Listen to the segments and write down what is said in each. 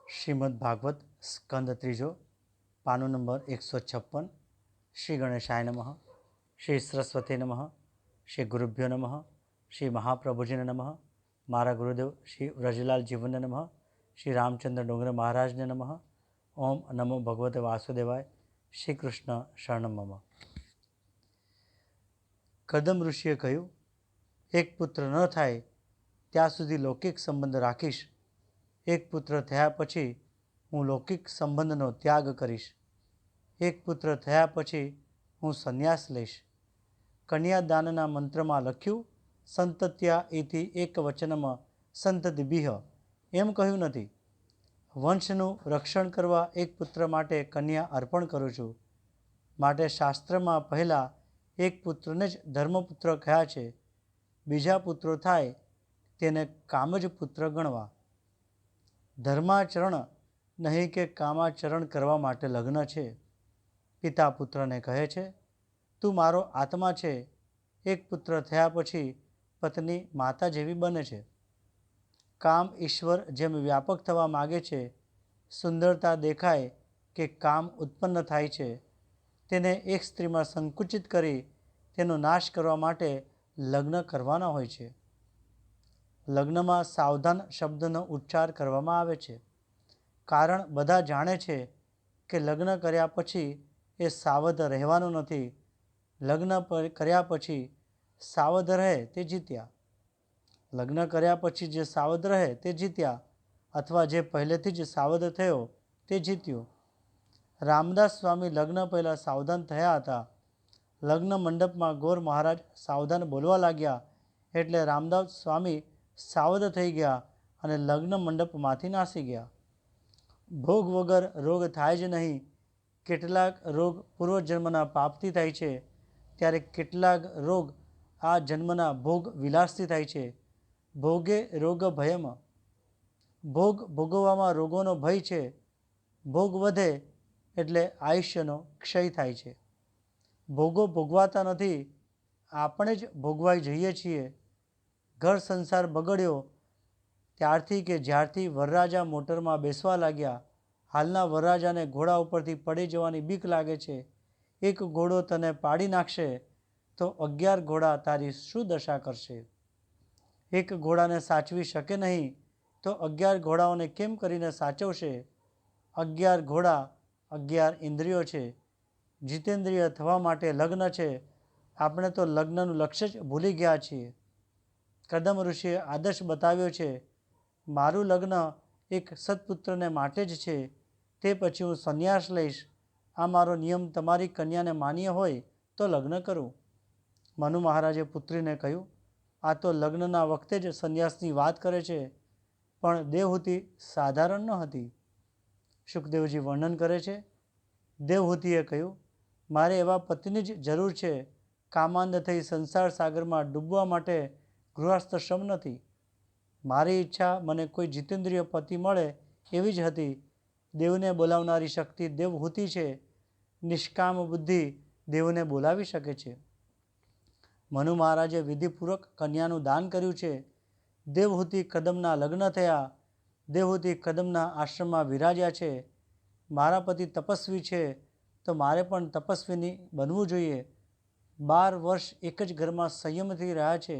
શ્રીમદ ભાગવત સ્કંદ ત્રીજો પાનો નંબર 156। શ્રી ગણેશાય નમઃ। શ્રી સરસ્વતી નમઃ। શ્રી ગુરુભ્યો નમઃ। શ્રી મહાપ્રભુજીને નમઃ। મારા ગુરુદેવ શ્રી વ્રજલાલ જીવનને નમઃ। શ્રી રામચંદ્ર ડુંગર મહારાજને નમઃ। ઓમ નમો ભગવતે વાસુદેવાય। શ્રી કૃષ્ણ શરણમ મમ। કદમ ઋષિએ કહ્યું, એક પુત્ર ન થાય ત્યાં સુધી લૌકિક સંબંધ રાખીશ। એક પુત્ર થયા પછી હું લૌકિક સંબંધનો ત્યાગ કરીશ। એક પુત્ર થયા પછી હું સંન્યાસ લઈશ। કન્યાદાનના મંત્રમાં લખ્યું, સંતત્યા ઇતિ એક વચનમાં સંતતિભિઃ એમ કહ્યું નથી। વંશનું રક્ષણ કરવા એક પુત્ર માટે કન્યા અર્પણ કરું છું। માટે શાસ્ત્રમાં પહેલાં એક પુત્રને જ ધર્મપુત્ર કહ્યા છે। બીજા પુત્રો થાય તેને કામજ પુત્ર ગણવા। ધર્માચરણ નહીં કે કામાચરણ કરવા માટે લગ્ન છે। પિતા પુત્રને કહે છે, તું મારો આત્મા છે। એક પુત્ર થયા પછી પત્ની માતા જેવી બને છે। કામ ઈશ્વર જેમ વ્યાપક થવા માગે છે, સુંદરતા દેખાય કે કામ ઉત્પન્ન થાય છે, તેને એક સ્ત્રીમાં સંકુચિત કરી તેનો નાશ કરવા માટે લગ્ન કરવાના હોય છે। લગ્નમાં સાવધાન શબ્દનો ઉચ્ચાર કરવામાં આવે છે, કારણ બધા જાણે છે કે લગ્ન કર્યા પછી એ સાવધ રહેવાનું નથી। લગ્ન કર્યા પછી સાવધ રહે તે જીત્યા। લગ્ન કર્યા પછી જે સાવધ રહે તે જીત્યા, અથવા જે પહેલેથી જ સાવધ થયો તે જીત્યો। રામદાસ સ્વામી લગ્ન પહેલાં સાવધાન થયા હતા। લગ્ન મંડપમાં ગોર મહારાજ સાવધાન બોલવા લાગ્યા એટલે રામદાસ સ્વામી સાવધ થઈ ગયા અને લગ્ન મંડપમાંથી નાસી ગયા। ભોગ વગર રોગ થાય જ નહીં। કેટલાક રોગ પૂર્વજન્મના પાપથી થાય છે, ત્યારે કેટલાક રોગ આ જન્મના ભોગ વિલાસથી થાય છે। ભોગે રોગ ભયમ, ભોગ ભોગવવામાં રોગોનો ભય છે। ભોગ વધે એટલે આયુષ્યનો ક્ષય થાય છે। ભોગો ભોગવાતા નથી, આપણે જ ભોગવાઈ જઈએ છીએ। ઘર સંસાર બગડ્યો ત્યારથી કે જ્યારથી વરરાજા મોટરમાં બેસવા લાગ્યા। હાલના વરરાજાને ઘોડા ઉપરથી પડી જવાની બીક લાગે છે। એક ઘોડો તને પાડી નાખશે તો 11 ઘોડા તારી શું દશા કરશે? એક ઘોડાને સાચવી શકે નહીં તો 11 ઘોડાઓને કેમ કરીને સાચવશે? 11 ઘોડા 11 ઇન્દ્રિયો છે। જીતેન્દ્રિય થવા માટે લગ્ન છે। આપણે તો લગ્નનું લક્ષ્ય જ ભૂલી ગયા છીએ। કદમ ઋષિએ આદર્શ બતાવ્યો છે, મારું લગ્ન એક સત્પુત્રને માટે જ છે, તે પછી હું સંન્યાસ લઈશ। આ મારો નિયમ તમારી કન્યાને માન્ય હોય તો લગ્ન કરું। મનુ મહારાજે પુત્રીને કહ્યું, આ તો લગ્નના વખતે જ સંન્યાસની વાત કરે છે, પણ દેવહૂતિ સાધારણ ન હતી। સુખદેવજી વર્ણન કરે છે, દેવહૂતિએ કહ્યું, મારે એવા પતિની જ જરૂર છે। કામાંધ થઈ સંસાર સાગરમાં ડૂબવા માટે ગૃહસ્થશ્રમ નથી। મારી ઈચ્છા મને કોઈ જીતેન્દ્રિય પતિ મળે એવી જ હતી। દેવને બોલાવનારી શક્તિ દેવહૂતિ છે। નિષ્કામ બુદ્ધિ દેવને બોલાવી શકે છે। મનુ મહારાજે વિધિપૂર્વક કન્યાનું દાન કર્યું છે। દેવહૂતિ કદમના લગ્ન થયા। દેવહૂતિ કદમના આશ્રમમાં વિરાજ્યા છે। મારા પતિ તપસ્વી છે તો મારે પણ તપસ્વીની બનવું જોઈએ। 12 વર્ષ એક જ ઘરમાં સંયમથી રહ્યા છે।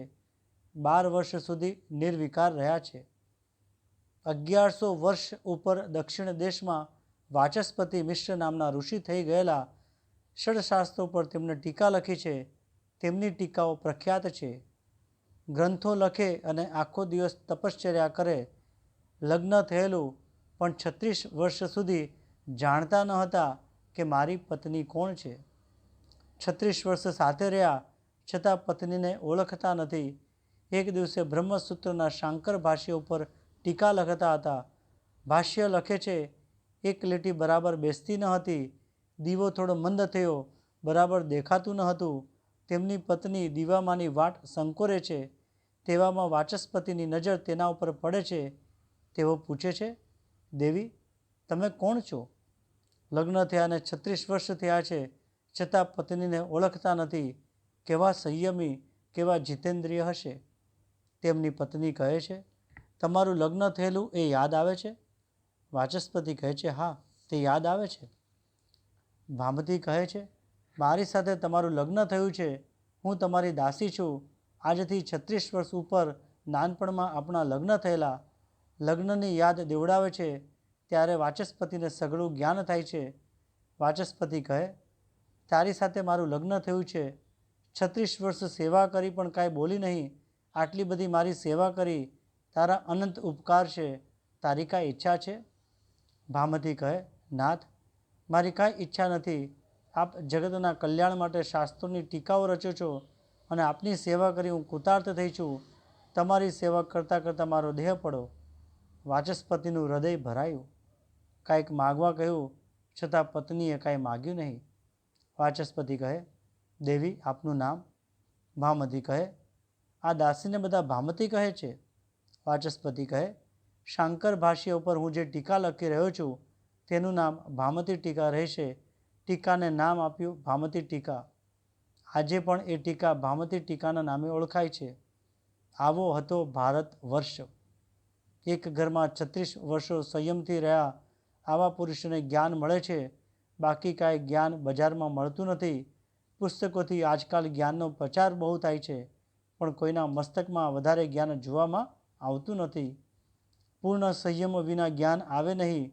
12 વર્ષ સુધી નિર્વિકાર રહ્યા છે। 1100 વર્ષ ઉપર દક્ષિણ દેશમાં વાચસ્પતિ મિશ્ર નામના ઋષિ થઈ ગયેલા। ષડશાસ્ત્રો પર તેમણે ટીકા લખી છે। તેમની ટીકાઓ પ્રખ્યાત છે। ગ્રંથો લખે અને આખો દિવસ તપશ્ચર્યા કરે। લગ્ન થયેલું પણ 36 વર્ષ સુધી જાણતા ન હતા કે મારી પત્ની કોણ છે। 36 વર્ષ સાથે રહ્યા છતાં પત્નીને ઓળખતા નથી। એક દિવસે બ્રહ્મસૂત્રના શાંકર ભાષ્ય ઉપર ટીકા લખતા હતા। ભાષ્ય લખે છે, એક લીટી બરાબર બેસતી ન હતી। દીવો થોડો મંદ થયો, બરાબર દેખાતું ન હતું। તેમની પત્ની દીવામાંની વાટ સંકોરે છે। તેવામાં વાચસ્પતિની નજર તેના ઉપર પડે છે। તેઓ પૂછે છે, દેવી તમે કોણ છો? લગ્ન થયાને 36 વર્ષ થયા છે, છતાં પત્નીને ઓળખતા નથી। કેવા સંયમી, કેવા જીતેન્દ્રિય હશે? તેમની પત્ની કહે છે, તમારું લગ્ન થયેલું એ યાદ આવે છે? વાચસ્પતિ કહે છે, હા, તે યાદ આવે છે. ભામતી કહે છે, મારી સાથે તમારું લગ્ન થયું છે. હું તમારી દાસી છું. આજથી 36 વર્ષ ઉપર નાનપણમાં આપણા લગ્ન થયેલા. લગ્નની યાદ દેવડાવે છે ત્યારે વાચસ્પતિને સઘળું જ્ઞાન થાય છે. વાચસ્પતિ કહે, તારી સાથે મારું લગ્ન થયું છે. 36 વર્ષ સેવા કરી પણ કાંઈ બોલી નહીં. આટલી બધી મારી સેવા કરી. તારા અનંત ઉપકાર છે. તારી કાંઈ ઈચ્છા છે? ભામતી કહે, નાથ, મારી કાંઈ ઈચ્છા નથી. આપ જગતના કલ્યાણ માટે શાસ્ત્રોની ટીકાઓ રચો છો અને આપની સેવા કરી હું કૃતાર્થ થઈ છું. તમારી સેવા કરતાં કરતાં મારો દેહ પડો. વાચસ્પતિનું હૃદય ભરાયું. કાંઈક માગવા કહ્યું છતાં પત્નીએ કાંઈ માગ્યું નહીં. વાચસ્પતિ કહે, દેવી, આપનું નામ? ભામતી કહે, આ દાસીને બધા ભામતી કહે છે. વાચસ્પતિ કહે, શાંકર ભાષ્ય ઉપર હું જે ટીકા લખી રહ્યો છું તેનું નામ ભામતી ટીકા રહેશે. ટીકાને નામ આપ્યું ભામતી ટીકા. આજે પણ એ ટીકા ભામતી ટીકાના નામે ઓળખાય છે. આવો હતો ભારત વર્ષ. એક ઘરમાં 36 વર્ષો સંયમથી રહ્યા આવા પુરુષોને જ્ઞાન મળે છે. બાકી કાંઈ જ્ઞાન બજારમાં મળતું નથી. પુસ્તકોથી આજકાલ જ્ઞાનનો પ્રચાર બહુ થાય છે, પણ કોઈના મસ્તકમાં વધારે જ્ઞાન જોવામાં આવતું નથી. પૂર્ણ સંયમ વિના જ્ઞાન આવે નહીં.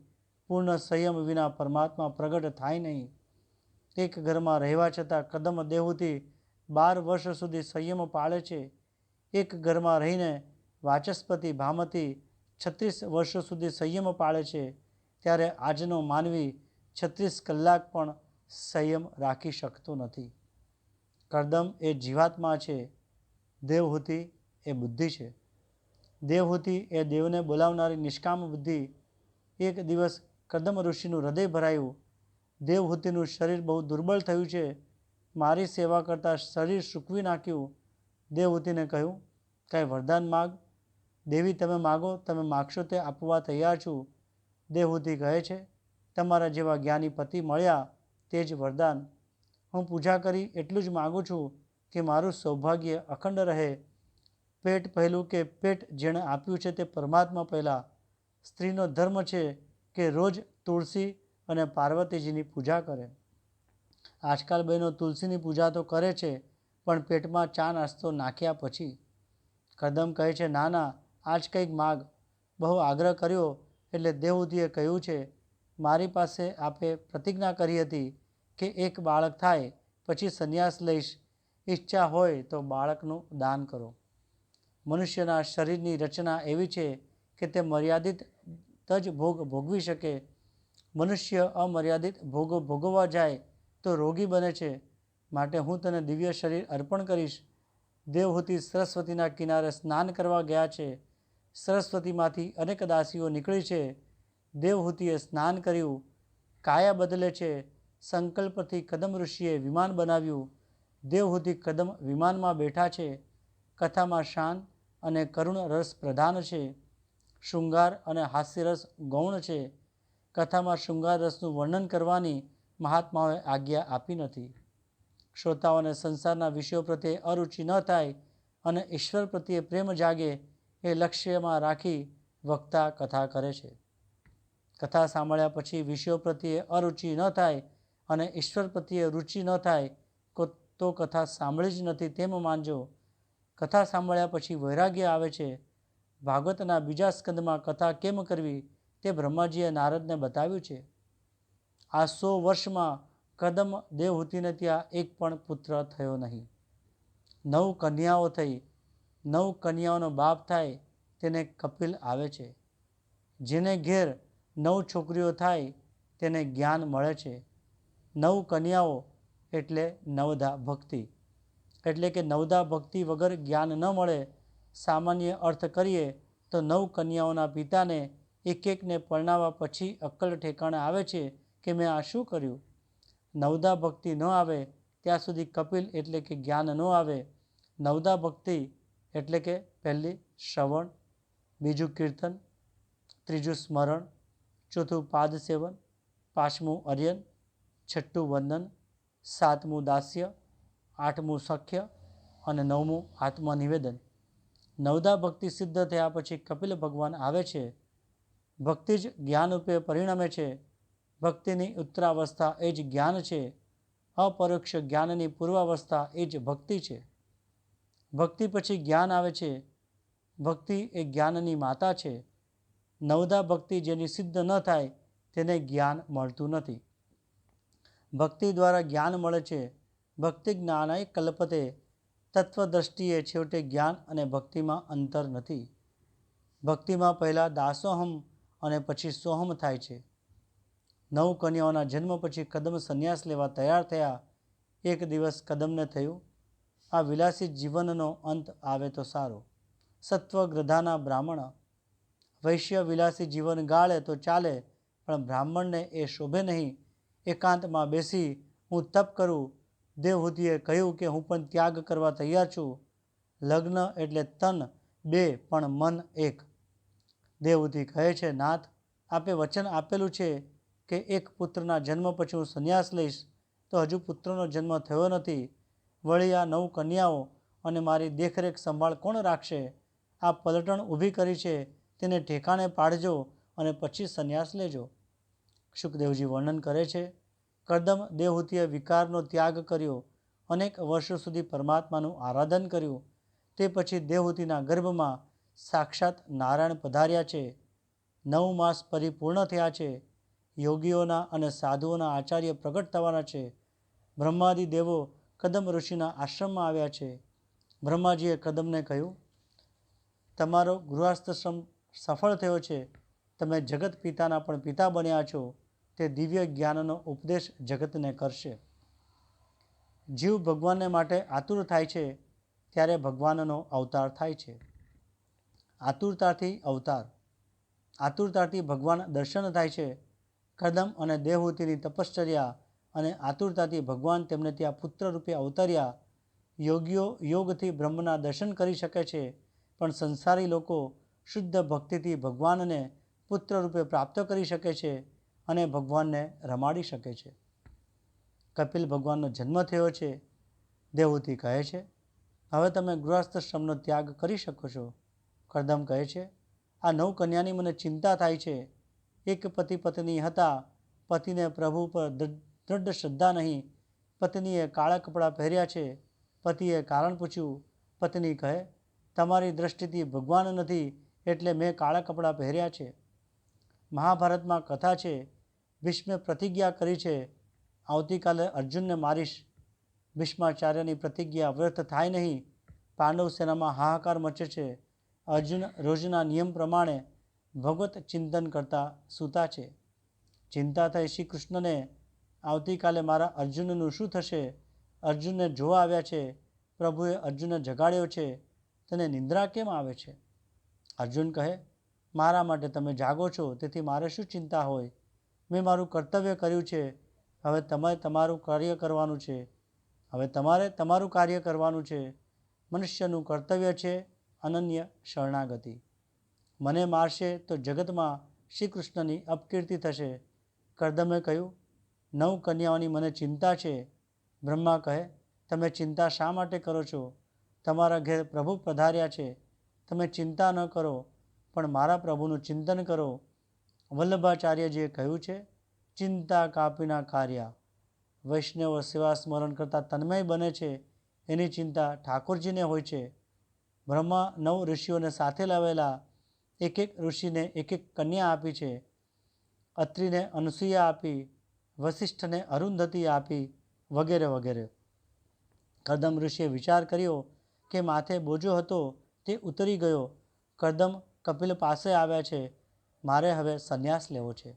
પૂર્ણ સંયમ વિના પરમાત્મા પ્રગટ થાય નહીં. એક ઘરમાં રહેવા છતાં કદમ દેહુથી 12 વર્ષ સુધી સંયમ પાળે છે. એક ઘરમાં રહીને વાચસ્પતિ ભામતી 36 વર્ષો સુધી સંયમ પાળે છે. ત્યારે આજનો માનવી 36 કલાક પણ સંયમ રાખી શકતો નથી. કરદમ એ જીવાત્મા છે. દેવહૂતિ એ બુદ્ધિ છે. દેવહૂતિ એ દેવને બોલાવનારી નિષ્કામ બુદ્ધિ. એક દિવસ કદમ ઋષિનું હૃદય ભરાયું. દેવહૂતિનું શરીર બહુ દુર્બળ થયું છે. મારી સેવા કરતાં શરીર સૂકવી નાખ્યું. દેવહૂતિને કહ્યું, કાંઈ વરદાન માગ. દેવી, તમે માગો, તમે માગશો તે આપવા તૈયાર છું. દેવહૂતિ કહે છે, તમારા જેવા જ્ઞાની પતિ મળ્યા તે જ વરદાન. હું પૂજા કરી એટલું જ માગું છું કે મારું સૌભાગ્ય અખંડ રહે. પેટ પહેલું કે પેટ જેણે આપ્યું છે તે પરમાત્મા પહેલાં. સ્ત્રીનો ધર્મ છે કે રોજ તુલસી અને પાર્વતીજીની પૂજા કરે. આજકાલ બહેનો તુલસીની પૂજા તો કરે છે, પણ પેટમાં ચા નાસ્તો નાખ્યા પછી. કદમ કહે છે, ના ના, આજ કંઈક માગ. બહુ આગ્રહ કર્યો એટલે દેવહૂતિએ કહ્યું છે, મારી પાસે આપે પ્રતિજ્ઞા કરી હતી કે એક બાળક થાય પછી સંન્યાસ લઈશ. ઈચ્છા હોય તો બાળકનું દાન કરો. મનુષ્યના શરીરની રચના એવી છે કે તે મર્યાદિત જ ભોગ ભોગવી શકે. મનુષ્ય અમર્યાદિત ભોગો ભોગવવા જાય તો રોગી બને છે. માટે હું તને દિવ્ય શરીર અર્પણ કરીશ. દેવહૂતિ સરસ્વતીના કિનારે સ્નાન કરવા ગયા છે. સરસ્વતીમાંથી અનેક દાસીઓ નીકળી છે. દેવહૂતિએ સ્નાન કર્યું. કાયા બદલે છે. સંકલ્પથી કદમ ઋષિએ વિમાન બનાવ્યું. દેવહૂતિ કદમ વિમાનમાં બેઠા છે. કથામાં શાંત અને કરુણ રસ પ્રધાન છે. શૃંગાર અને હાસ્યરસ ગૌણ છે. કથામાં શૃંગાર રસનું વર્ણન કરવાની મહાત્માઓએ આજ્ઞા આપી નથી. શ્રોતાઓને સંસારના વિષયો પ્રત્યે અરુચિ ન થાય અને ઈશ્વર પ્રત્યે પ્રેમ જાગે એ લક્ષ્યમાં રાખી વક્તા કથા કરે છે. કથા સાંભળ્યા પછી વિષયો પ્રત્યે અરુચિ ન થાય અને ઈશ્વર પ્રત્યે રુચિ ન થાય તો કથા સાંભળી જ નથી તેમ માનજો. કથા સાંભળ્યા પછી વૈરાગ્ય આવે છે. ભાગવતના બીજા સ્કંદમાં કથા કેમ કરવી તે બ્રહ્માજીએ નારદને બતાવ્યું છે. આ 100 વર્ષમાં કદમ દેવહૂતિને ત્યાં એક પણ પુત્ર થયો નહીં. 9 કન્યાઓ થઈ. 9 કન્યાઓનો બાપ થાય તેને કપિલ આવે છે. જેને ઘેર 9 છોકરીઓ થાય તેને જ્ઞાન મળે છે. 9 કન્યાઓ એટલે નવધા ભક્તિ. એટલે કે નવધા ભક્તિ વગર જ્ઞાન ન મળે. સામાન્ય અર્થ કરીએ તો 9 કન્યાઓના પિતાને એક એકને પરણાવવા પછી અક્કલ ઠેકાણે આવે છે કે મેં આ શું કર્યું. નવધા ભક્તિ ન આવે ત્યાં સુધી કપિલ એટલે કે જ્ઞાન ન આવે. નવધા ભક્તિ એટલે કે પહેલી શ્રવણ, બીજું કીર્તન, ત્રીજું સ્મરણ, ચોથું પાદ સેવન, પાંચમું અર્યન, છઠ્ઠું વંદન, સાતમું દાસ્ય, આઠમું સખ્ય અને નવમું આત્મનિવેદન. નવધા ભક્તિ સિદ્ધ થયા પછી કપિલ ભગવાન આવે છે. ભક્તિ જ જ્ઞાન રૂપે પરિણમે છે. ભક્તિની ઉત્તરાવસ્થા એ જ જ્ઞાન છે. અપરોક્ષ જ્ઞાનની પૂર્વાવસ્થા એ જ ભક્તિ છે. ભક્તિ પછી જ્ઞાન આવે છે. ભક્તિ એ જ્ઞાનની માતા છે. નવદા ભક્તિ જેની સિદ્ધ ન થાય તેને જ્ઞાન મળતું નથી. ભક્તિ દ્વારા જ્ઞાન મળે છે. ભક્તિ જ્ઞાનાય કલ્પતે. તત્વદ્રષ્ટિએ છેવટે જ્ઞાન અને ભક્તિમાં અંતર નથી. ભક્તિમાં પહેલાં દાસોહમ અને પછી સોહમ થાય છે. 9 કન્યાઓના જન્મ પછી કદમ સંન્યાસ લેવા તૈયાર થયા. એક દિવસ કદમને થયું, આ વિલાસી જીવનનો અંત આવે તો સારો. સત્વગ્રધાના બ્રાહ્મણ વૈશ્ય વિલાસી જીવન ગાળે તો ચાલે, પણ બ્રાહ્મણને એ શોભે નહીં. એકાંતમાં બેસી હું તપ કરું. દેવહૂતિએ કહ્યું કે હું પણ ત્યાગ કરવા તૈયાર છું. લગ્ન એટલે તન 2 પણ મન 1. દેવહૂતિ કહે છે, નાથ, આપે વચન આપેલું છે કે એક પુત્રના જન્મ પછી હું સંન્યાસ લઈશ, તો હજુ પુત્રનો જન્મ થયો નથી. વળી આ 9 કન્યાઓ અને મારી દેખરેખ સંભાળ કોણ રાખશે? આ પલટણ ઊભી કરી છે તેને ઠેકાણે પાડજો અને પછી સંન્યાસ લેજો. શુકદેવજી વર્ણન કરે છે, કરદમ દેવહૂતિએ વિકારનો ત્યાગ કર્યો. અનેક વર્ષો સુધી પરમાત્માનું આરાધન કર્યું. તે પછી દેવહૂતિના ગર્ભમાં સાક્ષાત નારાયણ પધાર્યા છે. 9 માસ પરિપૂર્ણ થયા છે. યોગીઓના અને સાધુઓના આચાર્ય પ્રગટ થવાના છે. બ્રહ્માદિ દેવો કદમ ઋષિના આશ્રમમાં આવ્યા છે. બ્રહ્માજીએ કદમને કહ્યું, તમારો ગૃહસ્થશ્રમ સફળ થયો છે. તમે જગત પિતાના પણ પિતા બન્યા છો. તે દિવ્ય જ્ઞાનનો ઉપદેશ જગતને કરશે. જીવ ભગવાનને માટે આતુર થાય છે ત્યારે ભગવાનનો અવતાર થાય છે. આતુરતાથી અવતાર. આતુરતાથી ભગવાન દર્શન થાય છે. કદમ અને દેવહૂતિની તપશ્ચર્યા અને આતુરતાથી ભગવાન તેમને ત્યાં પુત્ર રૂપે અવતર્યા. યોગીઓ યોગથી બ્રહ્મના દર્શન કરી શકે છે, પણ સંસારી લોકો શુદ્ધ ભક્તિથી ભગવાનને પુત્ર રૂપે પ્રાપ્ત કરી શકે છે અને ભગવાનને રમાડી શકે છે. કપિલ ભગવાનનો જન્મ થયો છે. દેવહૂતિ કહે છે, હવે તમે ગૃહસ્થશ્રમનો ત્યાગ કરી શકો છો. કરદમ કહે છે, આ 9 કન્યાની મને ચિંતા થાય છે. એક પતિ પત્ની હતા. પતિને પ્રભુ પર દૃઢ શ્રદ્ધા નહીં. પત્નીએ કાળા કપડાં પહેર્યા છે. પતિએ કારણ પૂછ્યું. પત્ની કહે, તમારી દ્રષ્ટિથી ભગવાન નથી એટલે મેં કાળા કપડાં પહેર્યા છે. મહાભારતમાં કથા છે, ભીષ્મે પ્રતિજ્ઞા કરી છે, આવતીકાલે અર્જુનને મારીશ. ભીષ્માચાર્યની પ્રતિજ્ઞા વ્યર્થ થાય નહીં. પાંડવ સેનામાં હાહાકાર મચે છે. અર્જુન રોજના નિયમ પ્રમાણે ભગવત ચિંતન કરતા સૂતા છે. ચિંતા થઈ શ્રી કૃષ્ણને, આવતીકાલે મારા અર્જુનનું શું થશે? અર્જુનને જોવા આવ્યા છે. પ્રભુએ અર્જુનને જગાડ્યો છે. તને નિંદ્રા કેમ આવે છે? અર્જુન કહે, મારા માટે તમે જાગો છો, તેથી મારે શું ચિંતા હોય? મેં મારું કર્તવ્ય કર્યું છે. હવે તમારે તમારું કાર્ય કરવાનું છે. મનુષ્યનું કર્તવ્ય છે અનન્ય શરણાગતિ. મને મારશે તો જગતમાં શ્રી કૃષ્ણની અપકીર્તિ થશે. કરદમે કહ્યું, 9 કન્યાઓની મને ચિંતા છે. બ્રહ્મા કહે, તમે ચિંતા શા માટે કરો છો? તમારા ઘેર પ્રભુ પધાર્યા છે. તમે ચિંતા ન કરો, પણ મારા પ્રભુનું ચિંતન કરો. વલ્લભાચાર્યજીએ કહ્યું છે, ચિંતા કાપીના કાર્યા. વૈષ્ણવ સેવા સ્મરણ કરતાં તન્મય બને છે, એની ચિંતા ઠાકોરજીને હોય છે. બ્રહ્મા 9 ઋષિઓને સાથે લાવેલા. એક એક ઋષિને એક એક કન્યા આપી છે. અત્રિને અનસૂયા આપી, વસિષ્ઠને અરુંધતી આપી, વગેરે વગેરે. કરદમ ઋષિએ વિચાર કર્યો કે માથે બોજો હતો તે ઉતરી ગયો. કરદમ કપિલ પાસે આવ્યા છે. મારે હવે સંન્યાસ લેવો છે.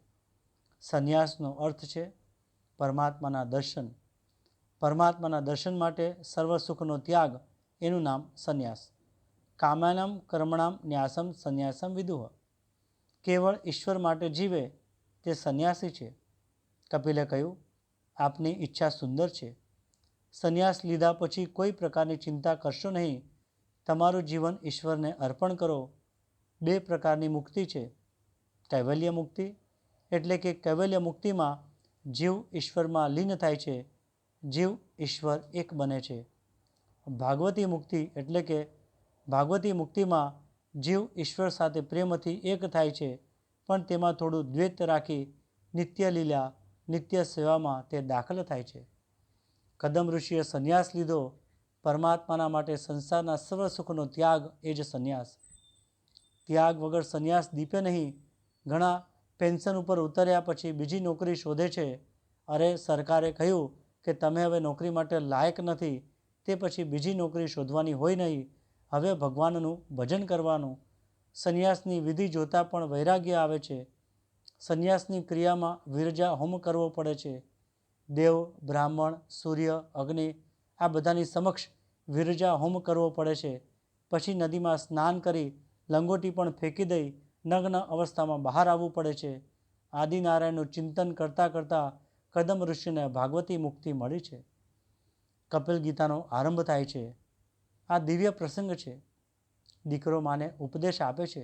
સંન્યાસનો અર્થ છે પરમાત્માના દર્શન. પરમાત્માના દર્શન માટે સર્વ સુખનો ત્યાગ, એનું નામ સંન્યાસ. કામાનામ કર્મણામ ન્યાસમ સંન્યાસમ વિદુહ. કેવળ ઈશ્વર માટે જીવે તે સંન્યાસી છે. કપિલે કહ્યું, આપની ઈચ્છા સુંદર છે. સંન્યાસ લીધા પછી કોઈ પ્રકારની ચિંતા કરશો નહીં. તમારું જીવન ઈશ્વરને અર્પણ કરો. 2 પ્રકારની મુક્તિ છે. કૈવલ્ય મુક્તિ એટલે કે કૈવલ્ય મુક્તિમાં જીવ ઈશ્વરમાં લીન થાય છે. જીવ ઈશ્વર એક બને છે. ભાગવતી મુક્તિ એટલે કે ભાગવતી મુક્તિમાં જીવ ઈશ્વર સાથે પ્રેમથી એક થાય છે. પણ તેમાં થોડું દ્વૈત રાખી નિત્ય લીલા નિત્ય સેવામાં તે દાખલ થાય છે. કદમ ઋષિએ સંન્યાસ લીધો. પરમાત્માના માટે સંસારના સર્વ સુખનો ત્યાગ એ જ સંન્યાસ. ત્યાગ વગર સંન્યાસ દીપે નહીં. ઘણા પેન્શન ઉપર ઉતર્યા પછી બીજી નોકરી શોધે છે. અરે સરકારે કહ્યું કે તમે હવે નોકરી માટે લાયક નથી, તે પછી બીજી નોકરી શોધવાની હોય નહીં, હવે ભગવાનનું ભજન કરવાનું. સંન્યાસની વિધિ જોતાં પણ વૈરાગ્ય આવે છે. સંન્યાસની ક્રિયામાં વિરજા હોમ કરવો પડે છે. દેવ, બ્રાહ્મણ, સૂર્ય, અગ્નિ આ બધાની સમક્ષ વિરજા હોમ કરવો પડે છે. પછી નદીમાં સ્નાન કરી લંગોટી પણ ફેંકી દઈ નગ્ન અવસ્થામાં બહાર આવવું પડે છે. આદિનારાયણનું ચિંતન કરતાં કરતાં કદમ ઋષિને ભાગવતી મુક્તિ મળી છે. કપિલ ગીતાનો આરંભ થાય છે. આ દિવ્ય પ્રસંગ છે. દીકરો માને ઉપદેશ આપે છે.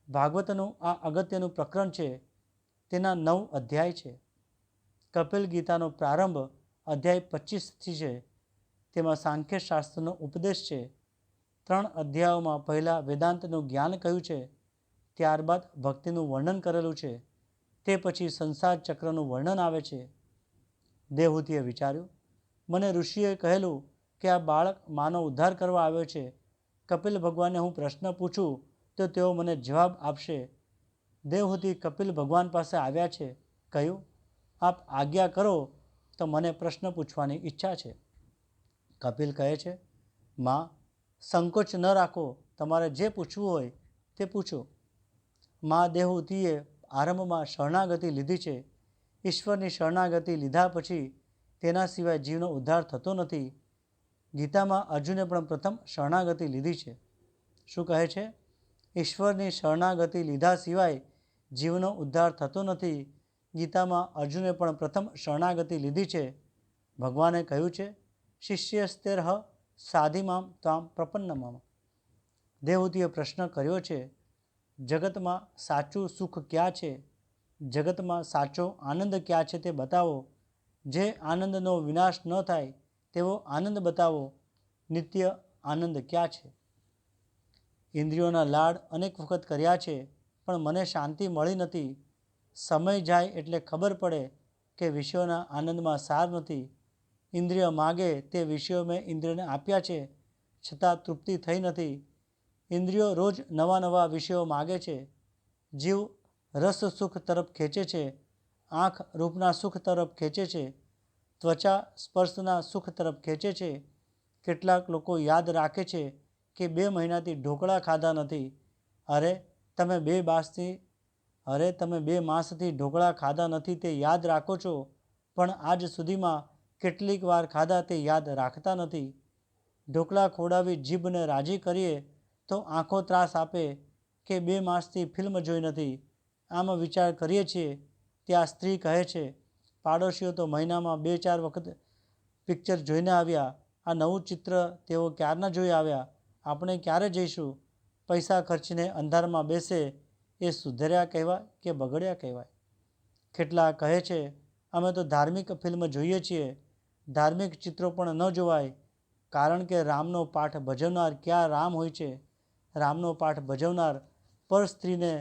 ભાગવતનું આ અગત્યનું પ્રકરણ છે. તેના 9 અધ્યાય છે. કપિલ ગીતાનો પ્રારંભ અધ્યાય 25થી છે. તેમાં સાંખ્ય શાસ્ત્રનો ઉપદેશ છે. 3 અધ્યાયોમાં પહેલાં વેદાંતનું જ્ઞાન કહ્યું છે, ત્યારબાદ ભક્તિનું વર્ણન કરેલું છે, તે પછી સંસાર ચક્રનું વર્ણન આવે છે. દેવહૂતિએ વિચાર્યું, મને ઋષિએ કહેલું કે આ બાળક માનો ઉદ્ધાર કરવા આવ્યો છે. કપિલ ભગવાનને હું પ્રશ્ન પૂછું તો તેઓ મને જવાબ આપશે. દેવહૂતિ કપિલ ભગવાન પાસે આવ્યા છે. કહ્યું, આપ આજ્ઞા કરો તો મને પ્રશ્ન પૂછવાની ઈચ્છા છે. કપિલ કહે છે, માં, સંકોચ ન રાખો, તમારે જે પૂછવું હોય તે પૂછો. માં દેવહૂતિએ આરંભમાં શરણાગતિ લીધી છે. ઈશ્વરની શરણાગતિ લીધા પછી તેના સિવાય જીવનો ઉદ્ધાર થતો નથી. ગીતામાં અર્જુને પણ પ્રથમ શરણાગતિ લીધી છે. શું કહે છે? ઈશ્વરની શરણાગતિ લીધા સિવાય જીવનો ઉદ્ધાર થતો નથી. ગીતામાં અર્જુને પણ પ્રથમ શરણાગતિ લીધી છે. ભગવાને કહ્યું છે, શિષ્યસ્તેરહ સાધિમામ ત્વામ પ્રપન્નમમ. દેવહૂતિએ પ્રશ્ન કર્યો છે, જગતમાં સાચું સુખ ક્યાં છે? જગતમાં સાચો આનંદ ક્યાં છે તે બતાવો. જે આનંદનો વિનાશ ન થાય તેવો આનંદ બતાવો. નિત્ય આનંદ ક્યાં છે? ઇન્દ્રિયોના લાડ અનેક વખત કર્યા છે, પણ મને શાંતિ મળી નથી. સમય જાય એટલે ખબર પડે કે વિષયોના આનંદમાં સાર નથી. ઇન્દ્રિય માગે તે વિષયો મેં ઇન્દ્રિયને આપ્યા છે, છતાં તૃપ્તિ થઈ નથી. ઇન્દ્રિયો રોજ નવા નવા વિષયો માગે છે. જીવ રસ સુખ તરફ ખેંચે છે. આંખ રૂપના સુખ તરફ ખેંચે છે. ત્વચા સ્પર્શના સુખ તરફ ખેંચે છે. કેટલાક લોકો યાદ રાખે છે કે 2 મહિનાથી ઢોકળા ખાધા નથી. અરે તમે 2 માસથી ઢોકળા ખાધા નથી તે યાદ રાખો છો, પણ આજ સુધીમાં કેટલીક વાર ખાધા તે યાદ રાખતા નથી. ઢોકળા ખવડાવી જીભને રાજી કરીએ તો આંખો ત્રાસ આપે કે 2 માસથી ફિલ્મ જોઈ નથી. આમ વિચાર કરીએ છીએ ત્યાં સ્ત્રી કહે છે, પાડોશીઓ તો મહિનામાં 2-4 વખત પિક્ચર જોઈને આવ્યા. આ નવું ચિત્ર તેઓ ક્યારના જોઈ આવ્યા. આપણે ક્યારે જઈશું? પૈસા ખર્ચીને અંધારામાં બેસે એ સુધર્યા કહેવાય કે બગડ્યા કહેવાય? કેટલા કહે છે, અમે તો ધાર્મિક ફિલ્મ જોઈએ છીએ. ધાર્મિક ચિત્રો પણ ન જોવાય, કારણ કે રામનો પાઠ ભજવનાર ક્યાં રામ હોય છે? રામનો પાઠ ભજવનાર પર સ્ત્રીને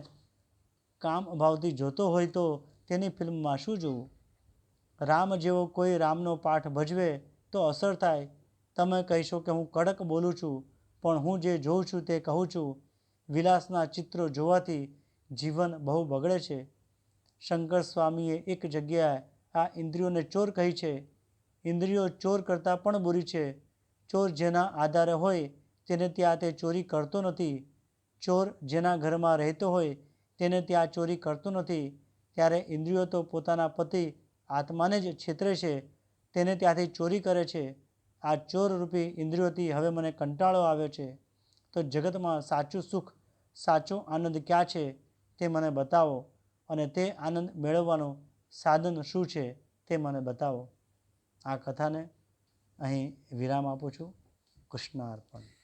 કામ ભાવથી જોતો હોય તો તેની ફિલ્મમાં શું જોવું? રામ જેવો કોઈ રામનો પાઠ ભજવે તો અસર થાય. તમે કહેશો કે હું કડક બોલું છું, પણ હું જે જોઉં છું તે કહું છું. વિલાસના ચિત્રો જોવાથી જીવન બહુ બગડે છે. શંકર સ્વામીએ એક જગ્યાએ આ ઇન્દ્રિયોને ચોર કહી છે. ઇન્દ્રિયો ચોર કરતાં પણ બુરી છે. ચોર જેના આધારે હોય તેને ત્યાં તે ચોરી કરતો નથી. ચોર જેના ઘરમાં રહેતો હોય તેને ત્યાં ચોરી કરતો નથી. ત્યારે ઇન્દ્રિયો તો પોતાના પતિ આત્માને જ છેતરે છે, તેને ત્યાંથી ચોરી કરે છે. આ ચોરરૂપી ઇન્દ્રિયોથી હવે મને કંટાળો આવ્યો છે. તો જગતમાં સાચું સુખ, સાચો આનંદ ક્યાં છે તે મને બતાવો, અને તે આનંદ મેળવવાનું સાધન શું છે તે મને બતાવો. આ કથાને અહીં વિરામ આપું છું. કૃષ્ણ અર્પણ.